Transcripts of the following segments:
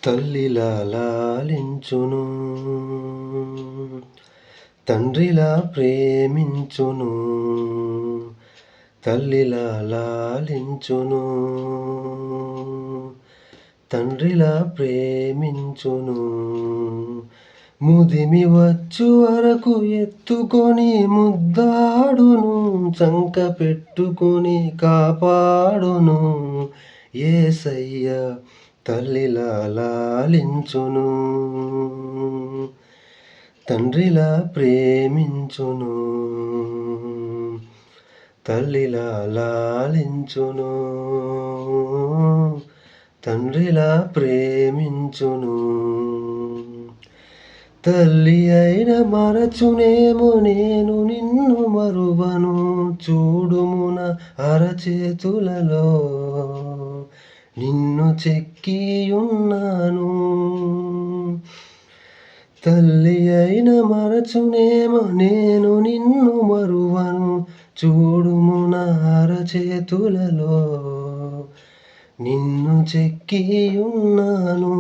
తల్లిలా లాలించును, తండ్రిలా ప్రేమించును. తల్లిలా లాలించును, తండ్రిలా ప్రేమించును. ముదిమి వచ్చు వరకు ఎత్తుకొని ముద్దాడును, చంక పెట్టుకొని కాపాడును. యేసయ్య తల్లిలా లాలించును, తండ్రిలా ప్రేమించును. తల్లిలా లాలించును, తండ్రిలా ప్రేమించును. తల్లి అయిన మరచునేమో నేను నిన్ను మరువను, చూడుమున అరచేతులలో నిన్ను చెక్కియున్నాను. తల్లి అయిన మరచునేమో నేను నిన్ను మరువను, చూడుమున అరచేతులలో నిన్ను చెక్కియున్నాను.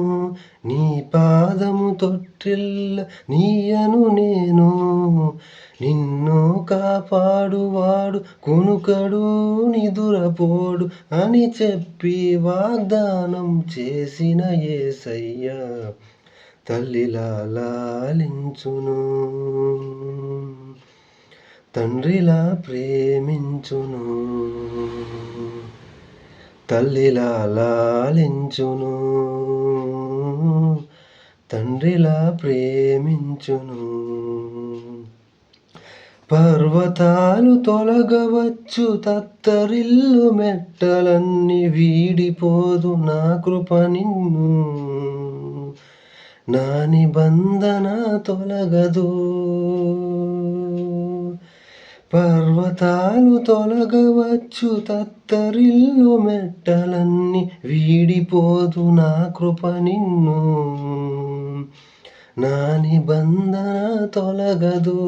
నీ పాదము తొట్టిల్ల నీయను నేను, నిన్ను కాపాడువాడు కునుకడు నిదురపోడు అని చెప్పి వాగ్దానం చేసిన యేసయ్య తల్లిలా లాలించును, తండ్రిలా ప్రేమించును. తల్లిలా లాలించును, తండ్రిలా ప్రేమించును. పర్వతాలు తొలగవచ్చు, తత్తరిల్లు మెట్టలన్నీ వీడిపోదు నా కృప నిన్ను, నా నిబంధన తొలగదు. పర్వతాలు తొలగవచ్చు, తత్తరిల్లు మెట్టలన్నీ వీడిపోదు నా కృప నిన్ను, నా నిబంధన తొలగదు.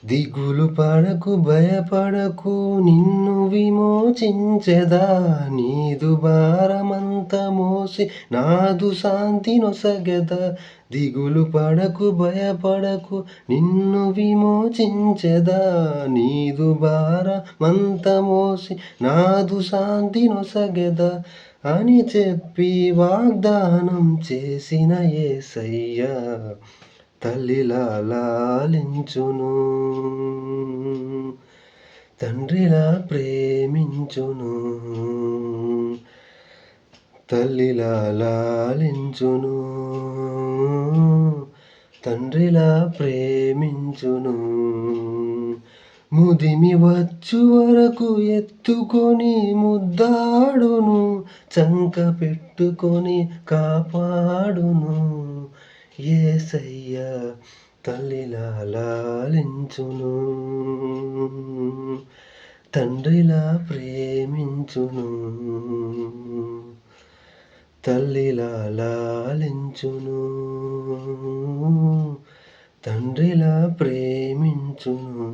దిగులు పడకు భయపడకు, నిన్ను విమోచించెదా. నీదు భారమంత మోసి నాదు శాంతి నొసగెదా. దిగులు పడకు భయపడకు, నిన్ను విమోచించెదా. నీదు భారమంత మోసి నాదు శాంతి నొసగెదా అని చెప్పి వాగ్దానం చేసిన యేసయ్య తల్లిలా లాలించును, తండ్రిలా ప్రేమించును. తల్లిలా లాలించును, తండ్రిలా ప్రేమించును. ముదిమి వచ్చు వరకు ఎత్తుకొని ముద్దాడును, చంక పెట్టుకొని కాపాడును. యేసయ్య తల్లిలా లాలించును, తండ్రిలా ప్రేమించును. తల్లిలా లాలించును, తండ్రిలా ప్రేమించును.